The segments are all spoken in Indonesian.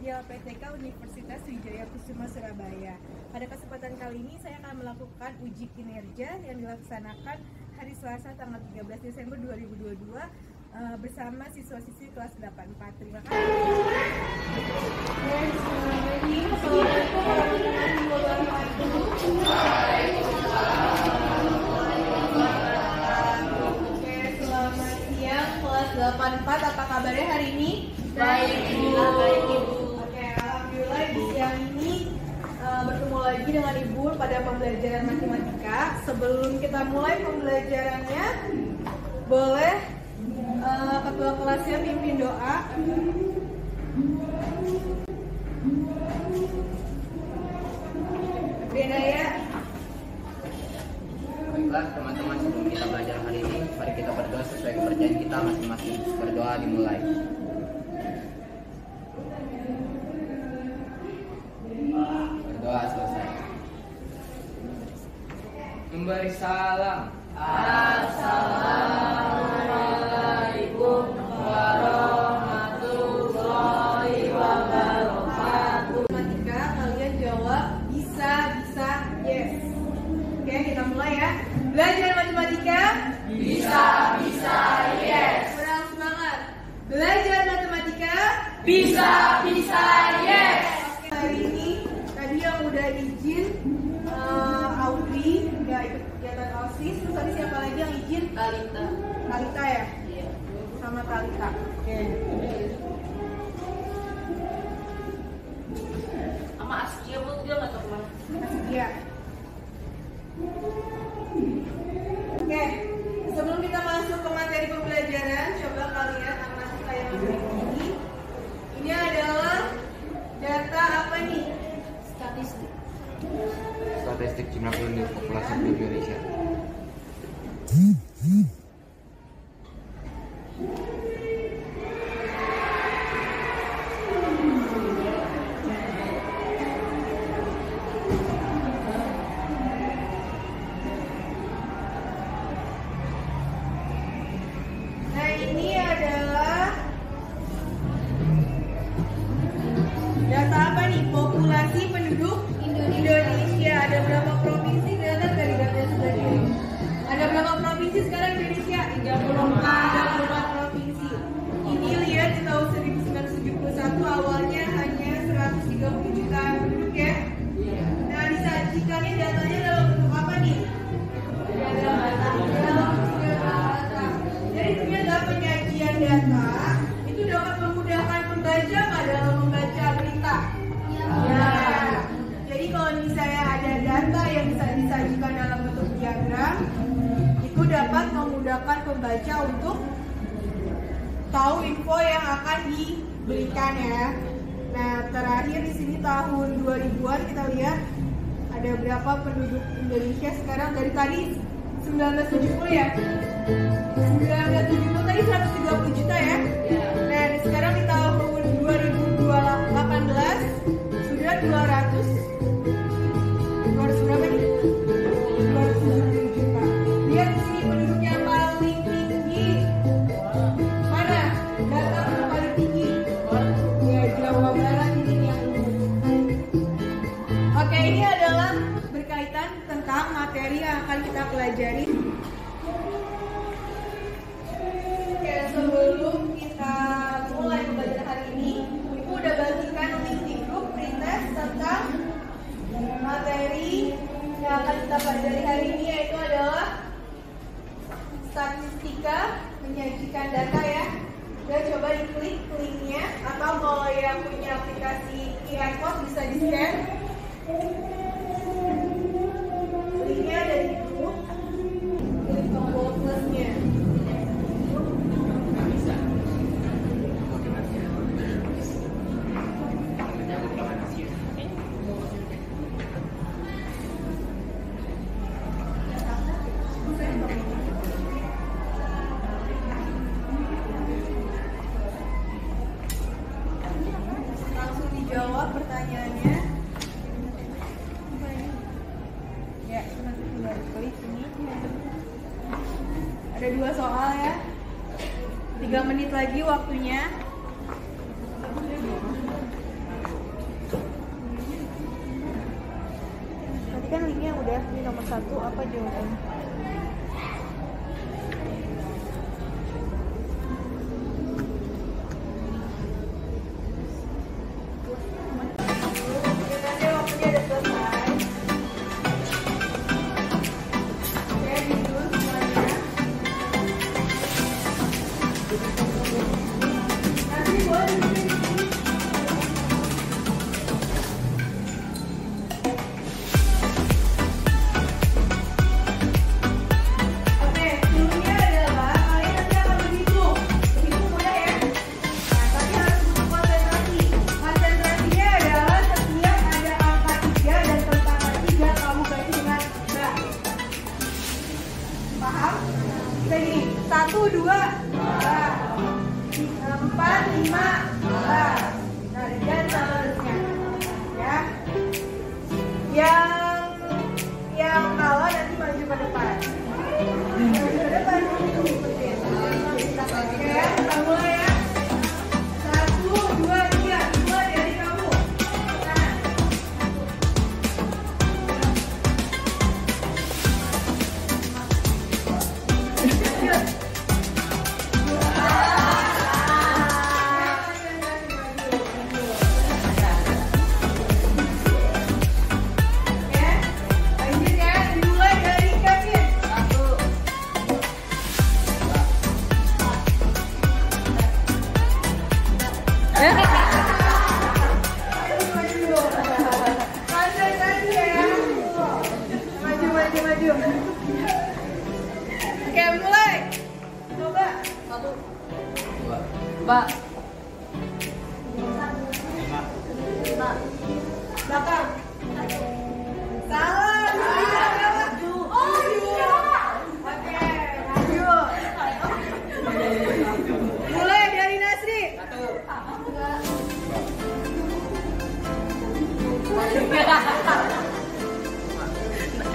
LPTK Universitas Wijaya Kusuma Surabaya. Pada kesempatan kali ini saya akan melakukan uji kinerja yang dilaksanakan hari Selasa tanggal 13 Desember 2022 bersama siswa-siswi kelas 84. Terima kasih. Assalamualaikum warahmatullahi wabarakatuh. Oke, selamat siang kelas 84. Apa kabarnya hari ini? Baik, Bu. Oke, alhamdulillah di siang ini bertemu lagi dengan Ibu pada pembelajaran matematika. Sebelum kita mulai pembelajarannya, boleh ketua kelasnya pimpin doa. Beda ya. Baiklah teman-teman, sebelum kita belajar hari ini, mari kita berdoa sesuai kepercayaan kita masing-masing. Berdoa dimulai. Berdoa selesai. Memberi salam. Assalamualaikum warahmatullahi wabarakatuh. Matematika, kalian jawab bisa, yes. Oke, kita mulai ya. Belajar matematika Bisa, yes. kurang semangat. Belajar matematika Bisa, yes. Oke, hari ini tadi yang udah izin Audrey nggak ikut kegiatan OSIS. Terus tadi siapa lagi yang izin? Talita ya? Iya. Sama Talita. Oke. Sama Askia, Bu, dia nggak tahu kemana. Iya. Oke, sebelum kita masuk ke materi pembelajaran, coba kalian amati tayangan berikut ini. Ini adalah data apa nih? Statistik. Statistik jumlah penduduk populasi di Indonesia. Nah, ini adalah data apa nih? Populasi penduduk Indonesia. Ada berapa provinsi? Kelihatan dari data yang sudah dikirim. Ada berapa provinsi sekarang Indonesia? 34 provinsi. Ini lihat di tahun 1971 awalnya hanya 130 juta penduduk ya. Nah, disajikannya datanya dalam bentuk apa nih? Dalam data. Jadi ternyata penyajian data itu dapat memudahkan pembaca nggak dalam membaca berita? Ya. Jadi kalau misalnya ada data yang bisa disajikan dalam bentuk diagram, itu dapat memudahkan pembaca untuk tahu info yang akan diberikan ya. Nah, terakhir di sini tahun 2000-an kita lihat ada berapa penduduk Indonesia sekarang. Dari tadi 1970 ya. 1970 tadi 130 juta ya. Nah, sekarang di tahun 2018 sudah 200 berapa nih? 270 juta. Lihat di sini penduduk yang paling tinggi. Mana? Data yang paling tinggi. Ya, Jawa Barat ini yang umum. Oke, ini adalah berkaitan tentang materi yang akan kita pelajari. Oke, sebelum kita mulai pembelajaran hari ini, Ibu udah bagikan link di grup pretest tentang materi yang akan kita pelajari hari ini, yaitu adalah statistika, menyajikan data ya. Dan coba diklik linknya, atau kalau yang punya aplikasi QR code bisa di scan. Linknya ada di grup. Klik tombol plusnya. Langsung dijawab pertanyaannya. Ya, nanti tinggal klik ini. Ada 2 soal ya. 3 menit lagi waktunya. kan linknya udah di nomor 1 apa jawabannya? Satu, dua, empat, lima, nah dan seterusnya, ya. Yang kalah nanti maju ke depan. Maju ke depan. Oke, kita mulai ya. 1, 2, 3, 2 dari kamu. Nah. Maju. Oke, mulai. Coba. 1, 2, Mbak. 5. Belakang. Salah. Oh, iya. Oke, maju. Mulai dari Nasri. 1.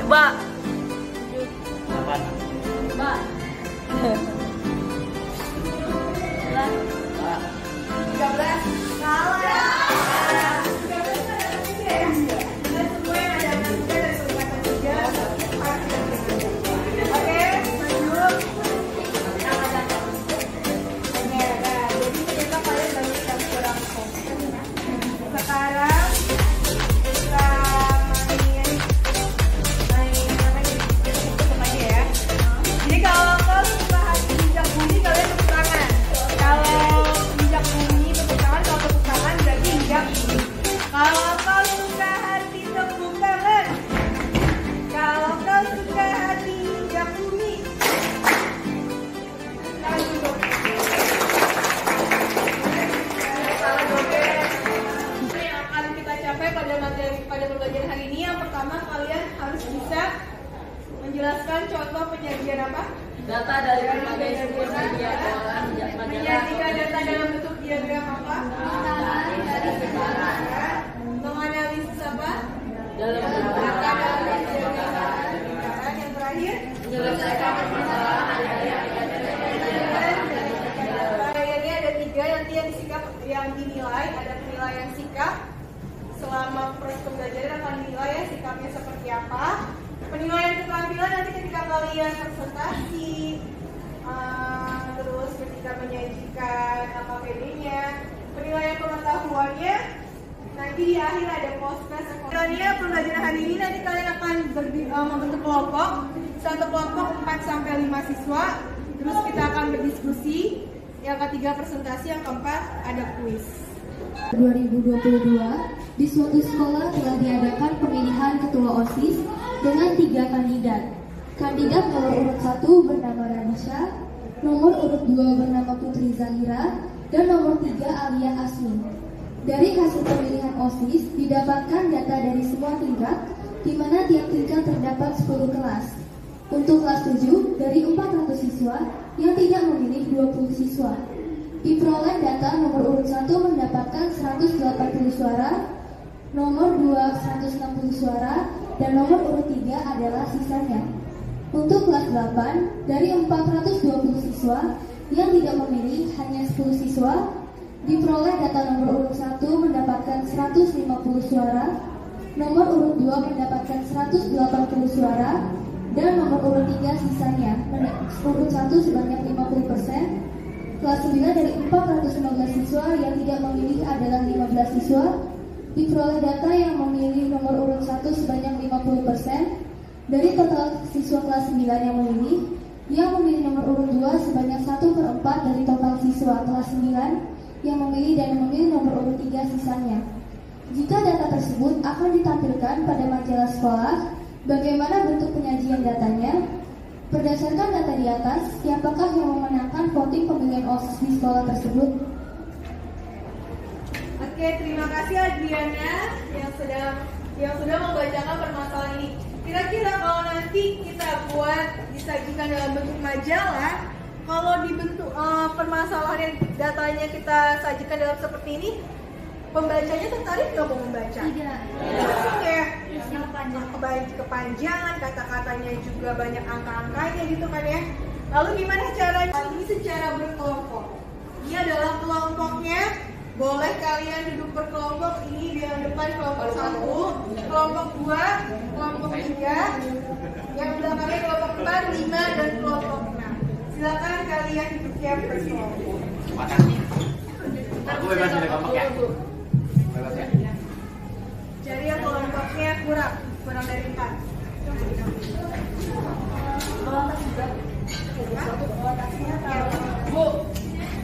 Mbak. 8. Mbak. 13. Salah. 13 ada tiga ya. Dan semua yang ada tiga dan semua tiga. Oke, maju. Oke, nah, jadi ternyata kalian baru yang kurang fokus. Sekarang kita main aja ya. Jadi kalau kau suka hati injak bumi, kalian tepuk tangan. Kalau injak bumi tepuk tangan, kalau tepuk tangan berarti injak bumi. Kalau kau suka hati tepuk tangan. Kalau kau suka hati injak bumi. Tangan duduk. Salah joget. Yang akan kita capai pada pembelajaran hari ini, yang pertama kalian harus bisa menjelaskan contoh penyajian apa? Data dari berbagai sumber media dalam majalah. Menyajikan data dalam bentuk diagram apa? Menganalisis apa? Dalam Data dalam diagram. Yang terakhir, menyelesaikan permasalahan. ini ada 3 nanti yang dinilai, ada penilaian sikap. Selama proses pembelajaran akan dinilai ya sikapnya seperti apa. Penilaian keterampilan nanti ketika kalian presentasi, terus ketika menyajikan AKPD-nya. Penilaian pengetahuannya nanti di akhir ada post-class. Pembelajaran hari ini nanti kalian akan membentuk kelompok, satu kelompok 4-5 siswa. Terus kita akan berdiskusi. Yang ketiga presentasi, yang keempat ada kuis. 2022, di suatu sekolah telah diadakan pemilihan ketua OSIS dengan 3 kandidat. Kandidat nomor urut 1 bernama Radisha, nomor urut 2 bernama Putri Zahira, dan nomor 3 Alia Asmi. Dari hasil pemilihan OSIS didapatkan data dari semua tingkat, di mana tiap tingkat terdapat 10 kelas. Untuk kelas 7, dari 400 siswa yang tidak memilih 20 siswa. Diperoleh data nomor urut 1 mendapatkan 180 suara, nomor 2 160 suara, dan nomor urut 3 adalah sisanya. Untuk kelas 8, dari 420 siswa yang tidak memilih hanya 10 siswa, diperoleh data nomor urut 1 mendapatkan 150 suara, Nomor urut 2 mendapatkan 180 suara dan nomor urut 3 sisanya. Urut 1 sebanyak 50%. Kelas 9 dari 415 siswa yang tidak memilih adalah 15 siswa. Diperoleh data yang memilih nomor urut 1 sebanyak 50%. Dari total siswa kelas 9 yang memilih nomor urut 2 sebanyak 1/4 dari total siswa kelas 9 yang memilih dan memilih nomor urut 3 sisanya. Jika data tersebut akan ditampilkan pada majalah sekolah, bagaimana bentuk penyajian datanya? Berdasarkan data di atas, siapakah yang memenangkan voting pemilihan OSIS di sekolah tersebut? Oke, terima kasih Adriana yang sudah membacakan permasalahan ini. Kira-kira kalau nanti kita buat disajikan dalam bentuk majalah, kalau di bentuk permasalahan datanya kita sajikan dalam seperti ini, pembacanya tertarik nggak mau membaca? Tidak. Kayak kepanjangan, kata-katanya juga banyak angka-angkanya gitu kan ya. Lalu gimana caranya? Ini secara berkelompok. Ini adalah kelompoknya. Boleh kalian duduk berkelompok. Ini di depan kelompok 1, kelompok 2, kelompok 3, yang belakangnya kelompok 4, 5, dan kelompok 6. Silakan kalian duduknya berkelompok. Terima kasih. Aku bebas dari kelompok ya. Bebas ya. Jadi yang kelompoknya kurang dari 4. Bu,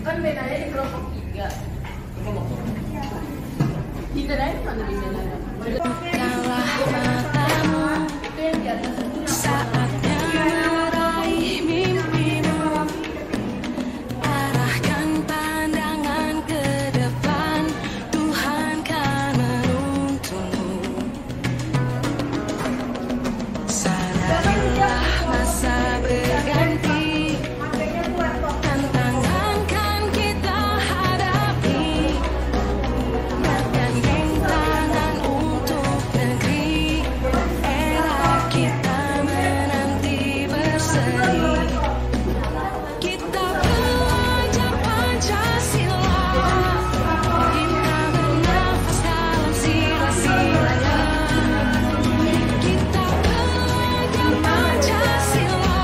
kan bedanya di kelompok 3. Di bedanya mana bedanya? Itu yang di atas. Saatnya meraih mimpimu, arahkan pandangan ke depan, Tuhan kan menuntunmu. Sadarilah masa berganti, tantangan kan kita hadapi, bergandeng tangan untuk negeri, era kita menanti berseri. Kita belajar Pancasila, kita bernafas dalam sila-silanya. Kita belajar Pancasila,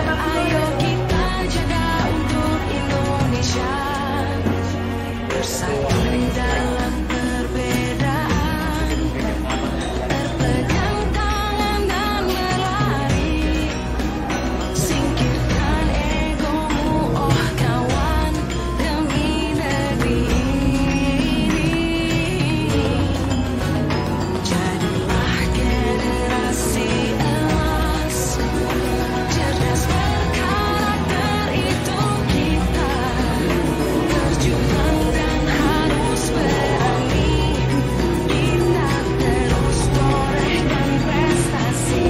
ayo kita jaga untuk Indonesia. Bersatu dalam perbedaan, berpegang tangan dan berlari. Singkirkan egomu, oh kawan, demi negeri ini. Jadilah generasi emas, cerdas berkarakter itu kita. Berjuang dan harus berani, kita terus torehkan prestasi.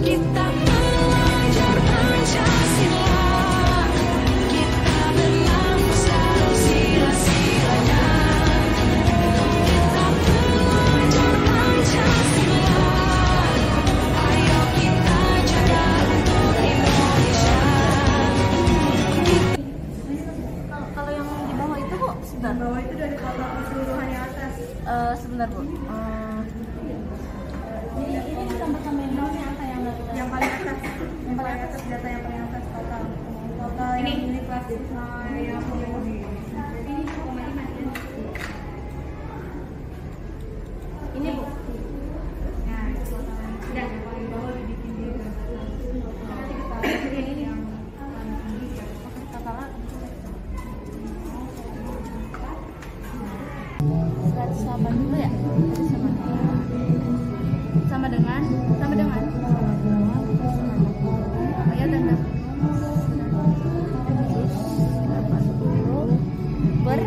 Kita belajar Pancasila, kita bernafas dalam sila-silanya. Kita belajar Pancasila, ayo kita jaga untuk Indonesia. Kalau yang di bawah itu Bu, sebentar. Bawah itu dari kelompok keseluruhan yang atas. Sebentar Bu. Ini ditambah-tambah yang bawah angka yang Yang paling atas, data yang paling atas total yang milik kelas yang punya. ini Bu. Nah, itu totalnya. Sudah, yang paling bawah dibikin di nanti kita lihat yang paling tinggi. Totalnya 180 ya? Sama dengan ya tanda per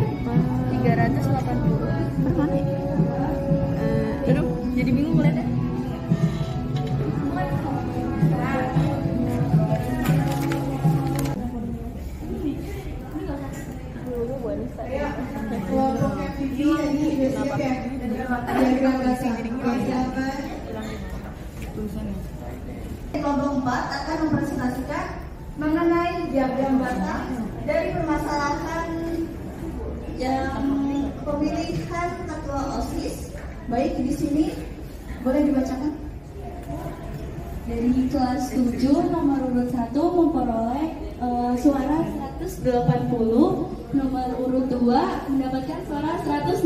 380 per mana ya? Aduh, jadi bingung lihatnya. Kelompoknya Vivi tadi udah siap ya? Diagram bata. Silakan. Kelompok 4 akan mempresentasikan mengenai diagram bata dari permasalahan yang pemilihan ketua OSIS. Baik, di sini boleh dibacakan. Dari kelas 7 nomor urut 1 memperoleh suara 180, nomor urut 2 mendapatkan suara 160,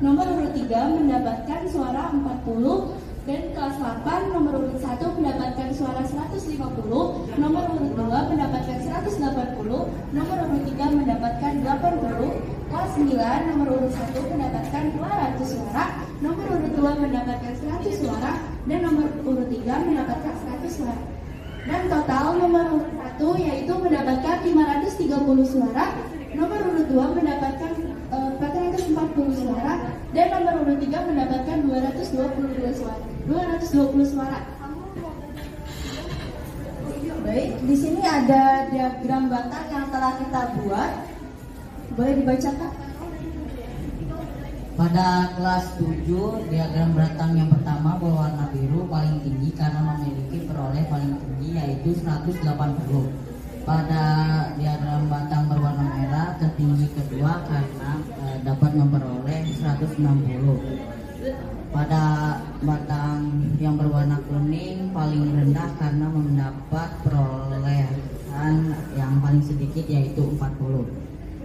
nomor urut 3 mendapatkan suara 40, dan kelas 8 nomor urut 1 mendapatkan suara 150, nomor urut 2 mendapatkan 180, nomor urut 3 mendapatkan 80, kelas 9 nomor urut 1 mendapatkan 200 suara, nomor urut 2 mendapatkan 100 suara, dan nomor urut 3 mendapatkan 100 suara. Dan total nomor urut 1 yaitu mendapatkan 530 suara, nomor urut 2 mendapatkan 440 suara, dan nomor urut 3 mendapatkan 220 suara. Baik, di sini ada diagram batang yang telah kita buat. Boleh dibacakan? Pada kelas 7, diagram batang yang pertama berwarna biru paling tinggi karena memiliki peroleh paling tinggi yaitu 180. Pada diagram batang berwarna merah tertinggi kedua karena dapat memperoleh 160. Pada batang yang berwarna kuning paling rendah karena mendapat perolehan yang paling sedikit yaitu 40.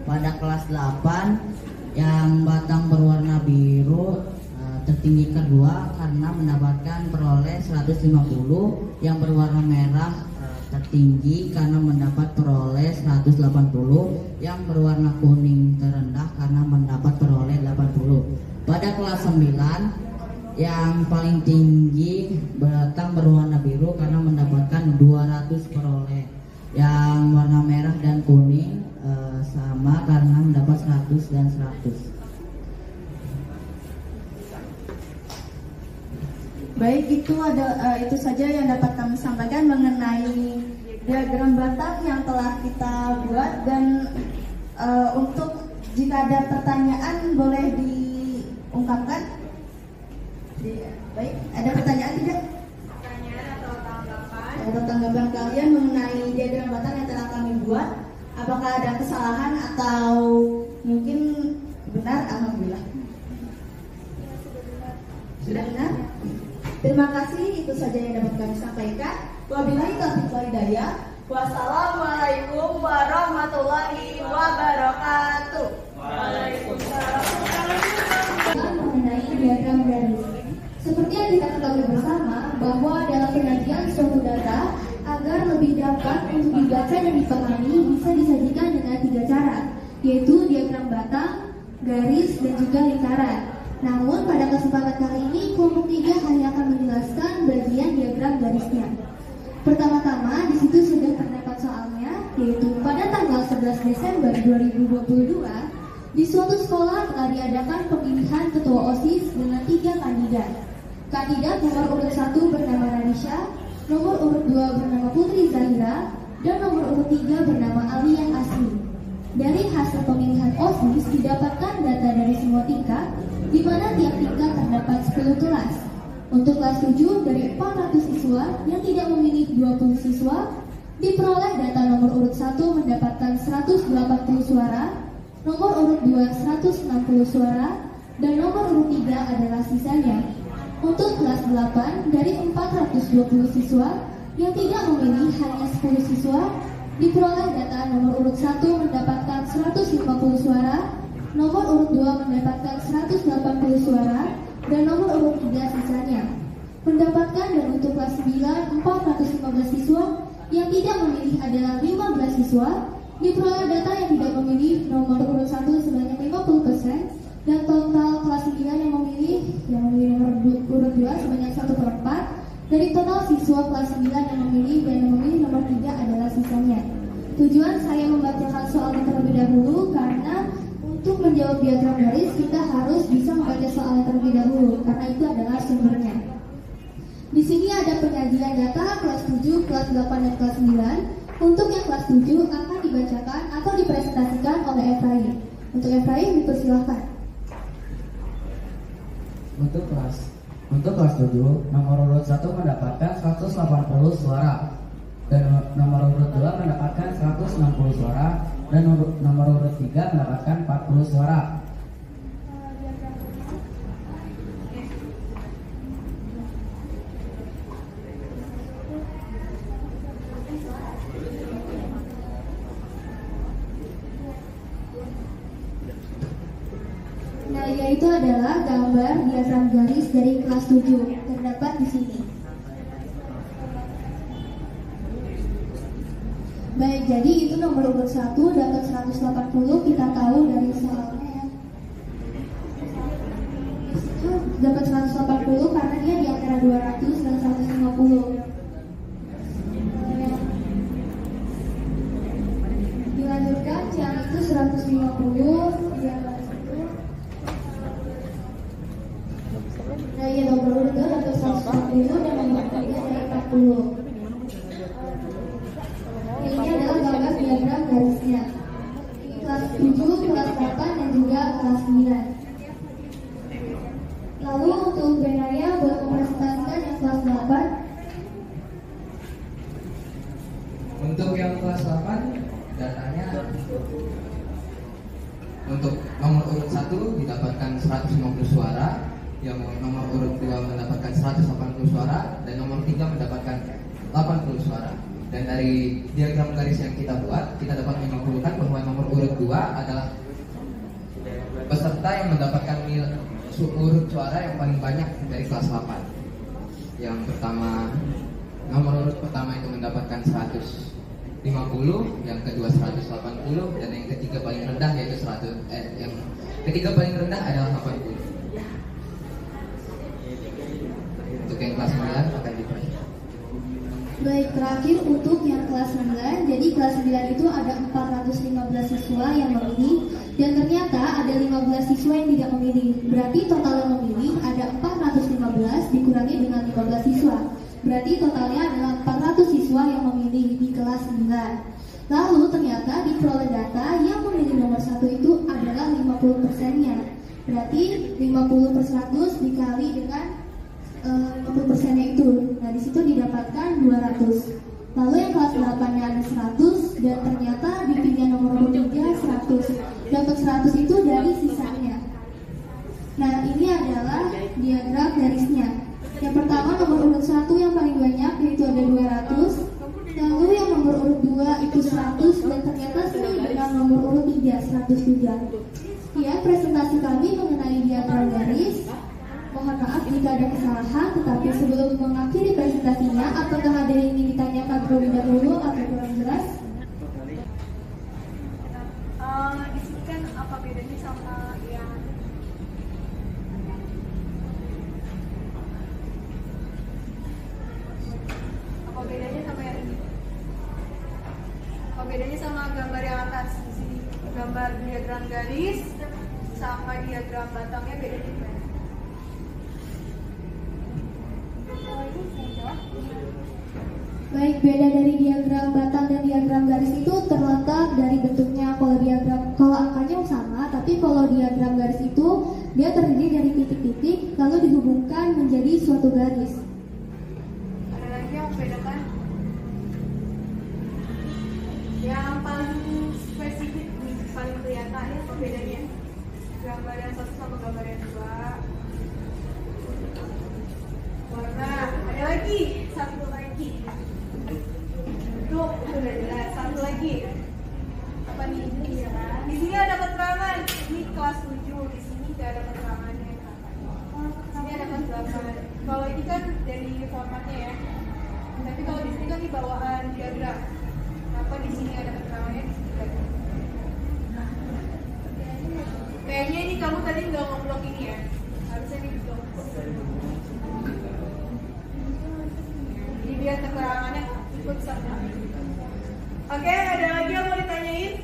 Pada kelas 8 yang batang berwarna biru tertinggi kedua karena mendapatkan peroleh 150, yang berwarna merah tertinggi karena mendapat peroleh 180, yang berwarna kuning terendah karena mendapat peroleh 80. Pada kelas 9 yang paling tinggi batang berwarna biru karena mendapatkan 200 peroleh, yang warna merah dan kuning sama karena mendapat 100 dan 100. Baik, itu saja yang dapat kami sampaikan mengenai diagram batang yang telah kita buat, dan untuk jika ada pertanyaan boleh diungkapkan. Baik, ada pertanyaan tidak? Pertanyaan atau tanggapan? Ada tanggapan kalian mengenai diagram batang yang telah kami buat? Apakah ada kesalahan atau mungkin benar? Alhamdulillah. Sudah benar? Terima kasih, itu saja yang dapat kami sampaikan. Wabillahi taufiq wal hidayah. Wassalamualaikum warahmatullahi wabarakatuh. Waalaikumsalam. Mengenai diagram garis. Seperti yang kita ketahui bersama bahwa dalam penyajian suatu data agar lebih dapat untuk dibaca dan dipahami bisa disajikan dengan 3 cara, yaitu diagram batang, garis, dan juga lingkaran. Namun pada kesempatan kali ini kelompok 3 hanya akan menjelaskan bagian diagram garisnya. Pertama-tama di situ sudah terdapat soalnya, yaitu pada tanggal 11 Desember 2022 di suatu sekolah telah diadakan pemilihan ketua OSIS dengan 3 kandidat. Kandidat nomor urut 1 bernama Radisha, nomor urut 2 bernama Putri Zahira, dan nomor urut 3 bernama Alia Asli. Dari hasil pemilihan OSIS didapatkan data dari semua tingkat, di mana tiap tingkat terdapat 10 kelas. Untuk kelas 7 dari 400 siswa yang tidak memilih 20 siswa, diperoleh data nomor urut 1 mendapatkan 180 suara, nomor urut 2 160 suara, dan nomor urut 3 adalah sisanya. Untuk kelas 8 dari 420 siswa yang tidak memilih hanya 10 siswa, diperoleh data nomor urut 1 mendapatkan 150 suara, nomor urut 2 mendapatkan 180 suara, dan nomor urut 3 sisanya. Mendapatkan dan untuk kelas 9 415 siswa yang tidak memilih adalah 15 siswa, diperoleh data yang tidak memilih nomor urut 1 sebanyak 50%, dan total kelas 9 yang memilih nomor urut 2 sebanyak 1/4. Dari total siswa kelas 9 yang memilih dan yang memilih nomor 3 adalah sisanya. Tujuan saya membacakan soalnya terlebih dahulu karena untuk menjawab diagram garis kita harus bisa membaca soalnya terlebih dahulu karena itu adalah sumbernya. Di sini ada penyajian data kelas 7, kelas 8, dan kelas 9. Untuk yang kelas 7 akan dibacakan atau dipresentasikan oleh Efraim. Untuk Efraim dipersilahkan. Untuk kelas 7, nomor urut 1 mendapatkan 180 suara dan nomor urut 2 mendapatkan 160 suara dan nomor urut 3 mendapatkan 40 suara. Nah, yaitu adalah gambar diagram garis dari kelas 7 terdapat di sini. Baik, jadi itu nomor urut 1 dapat 180, kita tahu dari soalnya. Itu dapat 180 karena dia di antara 200 dan 150. Dilanjutkan yang itu 150 nah, ya nomor urut 2 dapat 150 dan nomor 3 dari 40. Ini adalah gambar diagram garisnya. Kelas 7, kelas 8, dan juga kelas 9. Lalu untuk bedanya buat mempresentasikan yang kelas 8. Untuk yang kelas 8 datanya untuk nomor urut 1 didapatkan 150 suara, yang nomor urut 2 mendapatkan 180 suara dan nomor 3 mendapatkan 80 suara. Dan dari diagram garis yang kita buat, kita dapat menyimpulkan bahwa nomor urut 2 adalah peserta yang mendapatkan urut suara yang paling banyak dari kelas 8. Yang pertama, nomor urut pertama itu mendapatkan 150, yang kedua 180, dan yang ketiga paling rendah yaitu yang ketiga paling rendah adalah 80. Untuk yang kelas 9 akan diperhatikan. Baik, terakhir untuk yang kelas 9. Jadi kelas 9 itu ada 415 siswa yang memilih dan ternyata ada 15 siswa yang tidak memilih. Berarti total yang memilih ada 415 dikurangi dengan 15 siswa. Berarti totalnya adalah 400 siswa yang memilih di kelas 9. Lalu ternyata diperoleh data yang memilih nomor 1 itu adalah 50%-nya. Berarti 50 per 100 dikali dengan 50%-nya itu. Nah, di situ didapatkan 200. Lalu yang kelas 8-nya ada 100 dan ternyata dipilih nomor urut 3 100. Dapat 100 itu dari sisanya. Nah, ini adalah diagram garisnya. Yang pertama nomor urut 1 yang paling banyak yaitu ada 200. Lalu yang nomor urut 2 itu 100 dan ternyata sering dengan nomor urut 3 100 juga. Sekian presentasi kami mengenai diagram garis. Mohon maaf jika ada kesalahan, tetapi sebelum mengakhiri presentasinya, apakah ada yang ingin ditanyakan terlebih dahulu atau kurang jelas? Di sini kan apa bedanya sama yang apa bedanya sama yang ini? Apa bedanya sama gambar yang atas di sini? Gambar diagram garis sama diagram batangnya bedanya gimana? Baik, beda dari diagram batang dan diagram garis itu terletak dari bentuknya. Kalau angkanya sama, tapi kalau diagram garis itu dia terdiri dari titik-titik lalu dihubungkan menjadi suatu garis. Ada lagi yang membedakan? Yang paling spesifik, paling kelihatan ya bedanya gambar yang satu sama gambar yang dua. Warna, ada lagi, satu lagi. Itu udah jelas. Satu lagi. Apa nih? Di sini ada keterangan. Ini kelas 7. Di sini tidak ada keterangannya. Di sini ada keterangan. Kalau ini kan dari formatnya ya. Tapi kalau di sini kan di bawaan diagram. Kenapa di sini ada keterangannya? Di sini tidak ada. Kayaknya ini kamu tadi nggak ngeblok ini ya. Harusnya ini diblok. Jadi biar keterangannya ikut sama. Oke, ada lagi yang mau ditanyain?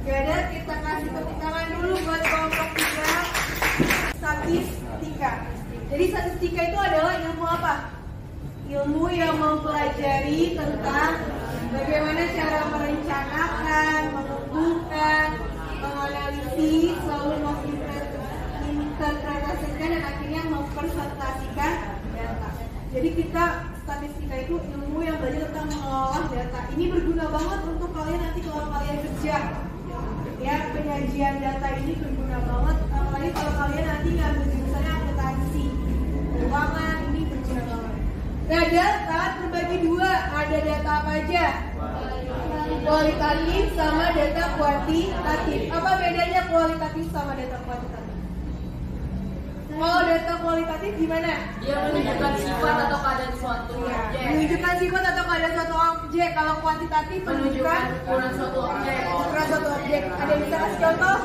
Gak ada, kita kasih tepuk tangan dulu buat kelompok 3 statistika. Jadi statistika itu adalah ilmu apa? Ilmu yang mempelajari tentang bagaimana cara merencanakan, mengumpulkan, menganalisis menganalisis, lalu menginterpretasikan dan akhirnya mempresentasikan data. Jadi statistika itu ilmu yang belajar tentang mengolah data. Ini berguna banget untuk kalian nanti kalau kalian kerja. Ya, penyajian data ini berguna banget. Apalagi kalau kalian nanti ngambil jurusannya akuntansi, keuangan, ini berguna banget. Nah, data terbagi dua. Ada data apa aja? Kualitatif sama data kuantitatif. Apa bedanya kualitatif sama data kuantitatif? Kalau data kualitatif gimana? Dia menunjukkan sifat atau keadaan suatu objek. Menunjukkan sifat atau keadaan suatu objek. Kalau kuantitatif menunjukkan ukuran suatu objek. ukuran suatu objek. Ada yang bisa kasih contoh?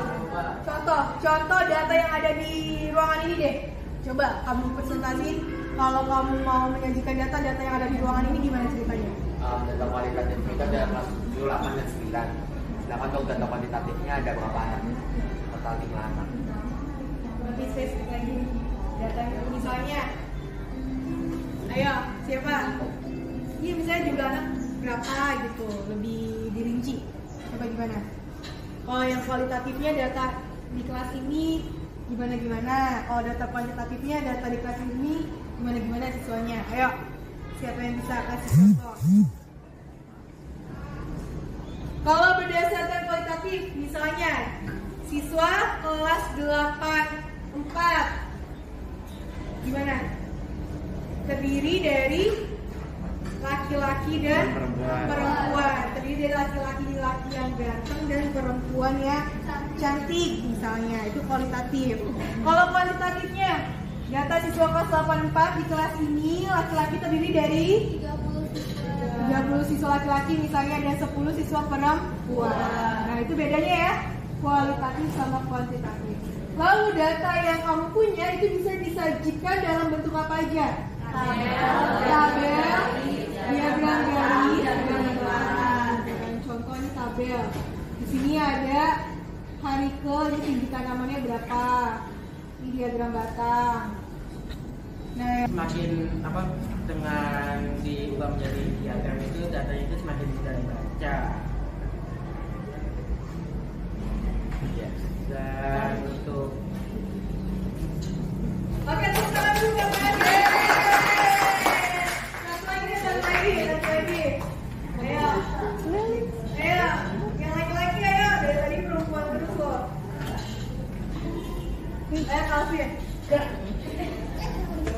Contoh data yang ada di ruangan ini deh. Coba kamu presentasiin. Kalau kamu mau menyajikan data yang ada di ruangan ini gimana ceritanya? Data kualitatif kita ada kelas 7, 8, dan 9. Sedangkan untuk data kuantitatifnya ada berapa anak? Total 5 anak. Lebih spesifik lagi data misalnya. Ayo, siapa? Iya, misalnya jumlah anak berapa gitu, lebih dirinci. Coba gimana? Kalau yang kualitatifnya data di kelas ini gimana? Kalau data kuantitatifnya data di kelas ini gimana siswanya? Ayo, siapa yang bisa kasih contoh? Kalau berdasarkan kualitatif, misalnya siswa kelas 84 gimana? Terdiri dari laki-laki dan perempuan. Terdiri dari laki-laki yang ganteng dan perempuan yang cantik misalnya. Itu kualitatif. Kalau kuantitatifnya, data siswa kelas 84 di kelas ini laki-laki terdiri dari 30 siswa laki-laki misalnya dan 10 siswa perempuan. Nah, itu bedanya ya, kualitatif sama kuantitatif. Lalu data yang kamu punya itu bisa disajikan dalam bentuk apa aja? Tabel, diagram garis, dan contoh ini tabel. Di sini ada hari ke, ini tinggi tanamannya berapa? Ini diagram batang. Nah, semakin dengan diubah menjadi diagram itu datanya itu semakin mudah dibaca. Ya, dan untuk oke, terus sekarang juga Pak. Satu lagi. Ayo, yang laki-laki ayo. Dari tadi perempuan terus loh. Ayo, Calvin.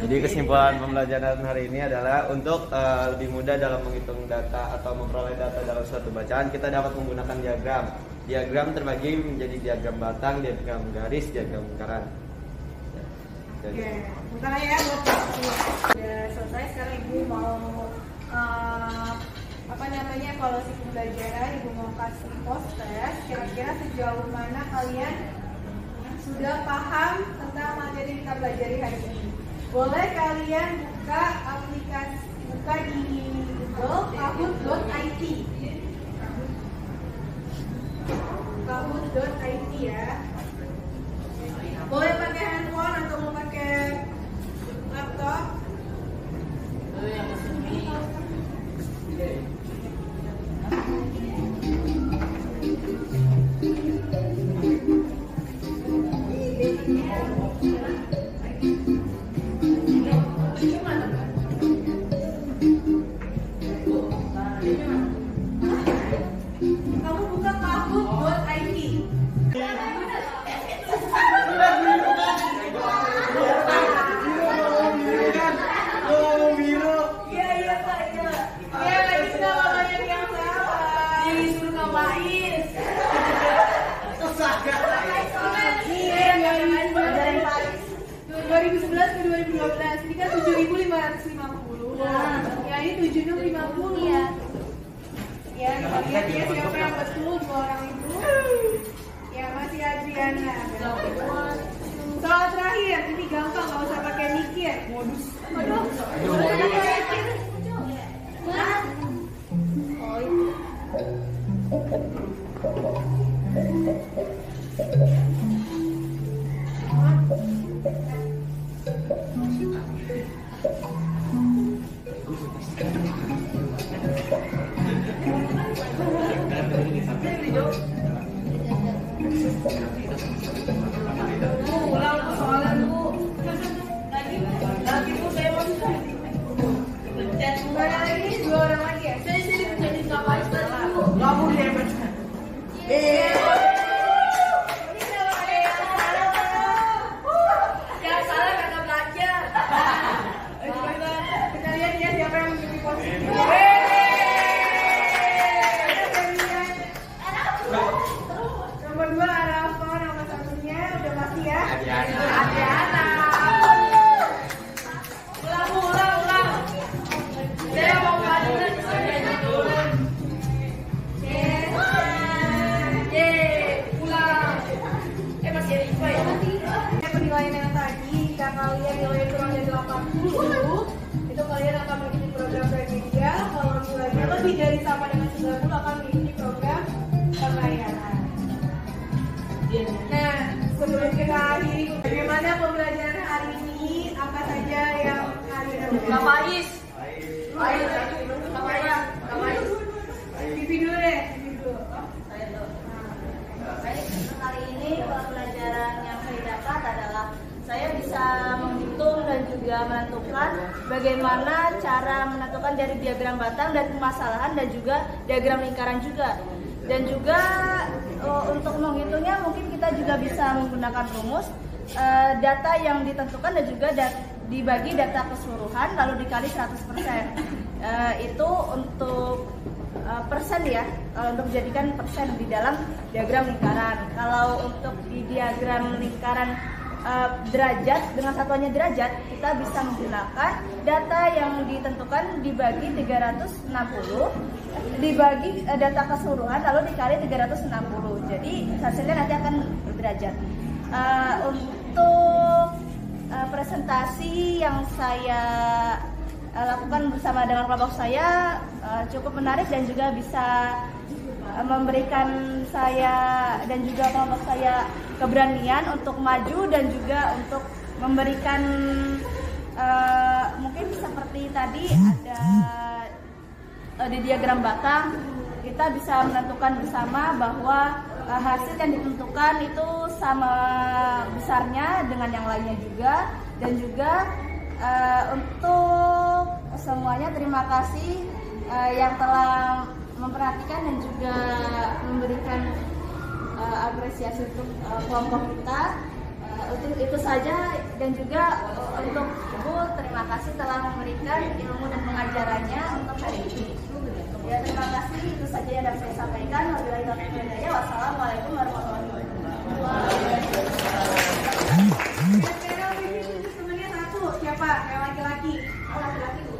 Jadi kesimpulan pembelajaran hari ini adalah untuk lebih mudah dalam menghitung data atau memperoleh data dalam suatu bacaan, kita dapat menggunakan diagram. Diagram terbagi menjadi diagram batang, diagram garis, diagram lingkaran. Oke, bentar ya buat udah selesai. Sekarang ibu mau evaluasi pembelajaran. Ibu mau kasih post test. Kira-kira sejauh mana kalian sudah paham tentang materi kita pelajari hari ini? Boleh kalian buka aplikasi, buka di Google kahoot.it. Kahoot.it ya. Boleh pakai handphone atau mau pakai laptop? Kamu buka kahoot.it. Iya Pak, iya. Ya lagi sama banyak yang salah. Disuruh ngapain? Iya, 2011 ke 2012. Ini kan 7.550. Ya ini 7.650 ya. Ya, kita lihat ya siapa yang betul, 2 orang itu. Ya, masih Adriana. Soal terakhir, ini gampang, nggak usah pakai mikir. Modus. Aduh. Oh, 90 itu kalian akan mengikuti program Pramedia. Kalau nilainya lebih dari sama dengan 90 akan mengikuti program pembayaran. Nah, sebelum kita akhiri, bagaimana pembelajaran hari ini? Apa saja yang kalian Kak Faiz. Pipi dulu deh, pipi dulu. Baik, untuk hari ini pelajaran yang saya dapat adalah saya bisa menghitung dan juga menentukan bagaimana cara menentukan dari diagram batang dan permasalahan dan juga diagram lingkaran juga. Dan juga untuk menghitungnya mungkin kita juga bisa menggunakan rumus data yang ditentukan dan juga dibagi data keseluruhan lalu dikali 100%. Itu untuk persen ya, kalau untuk dijadikan persen di dalam diagram lingkaran. Kalau untuk di diagram lingkaran derajat dengan satuannya derajat, kita bisa menggunakan data yang ditentukan dibagi 360 dibagi data keseluruhan lalu dikali 360. Jadi hasilnya nanti akan derajat. Untuk presentasi yang saya lakukan bersama dengan kelompok saya cukup menarik dan juga bisa memberikan saya dan juga kelompok saya keberanian untuk maju dan juga untuk memberikan mungkin seperti tadi ada di diagram batang kita bisa menentukan bersama bahwa hasil yang ditentukan itu sama besarnya dengan yang lainnya juga. Dan juga untuk semuanya terima kasih yang telah memperhatikan dan juga memberikan apresiasi untuk kelompok kita. Untuk itu saja dan juga untuk Ibu terima kasih telah memberikan ilmu dan pengajarannya untuk hari ini. Ya, terima kasih, itu saja yang dapat saya sampaikan. Wabillahi taufiq wal hidayah. Wassalamualaikum warahmatullahi wabarakatuh. Sekarang temennya satu, siapa? Yang laki-laki. Oh, laki-laki Bu.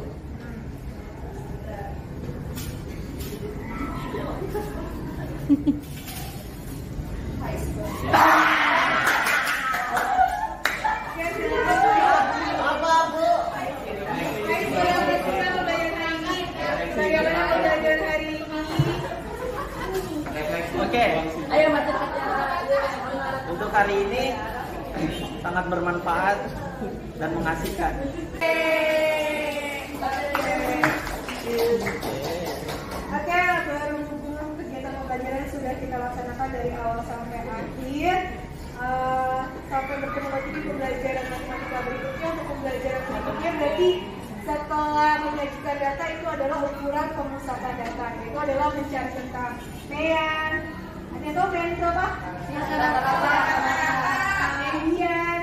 Oke, Ayo mati untuk hari ini sangat bermanfaat dan mengasihkan. Oke, berhubungan kegiatan pembelajaran sudah kita laksanakan dari awal sampai akhir. Sampai bertemu lagi di pembelajaran matematika berikutnya. Untuk pembelajaran berikutnya berarti setelah menyajikan data itu adalah ukuran pemusatan data. Itu adalah mencari tentang mean. Ada tahu mean itu apa? Median.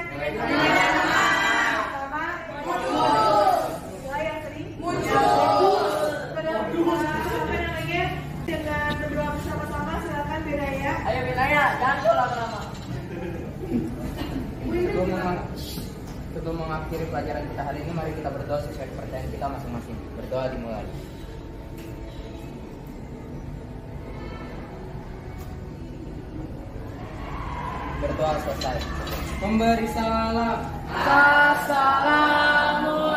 Sama yang sering muncul. Apa namanya? Dengan berdoa bersama-sama silakan Biraya. Ayo Binaya, jangan lama-lama. Sebelum mengakhiri pelajaran kita hari ini, mari kita berdoa sesuai kepercayaan kita masing-masing. Berdoa dimulai. Berdoa selesai. Memberi salam. Assalamualaikum.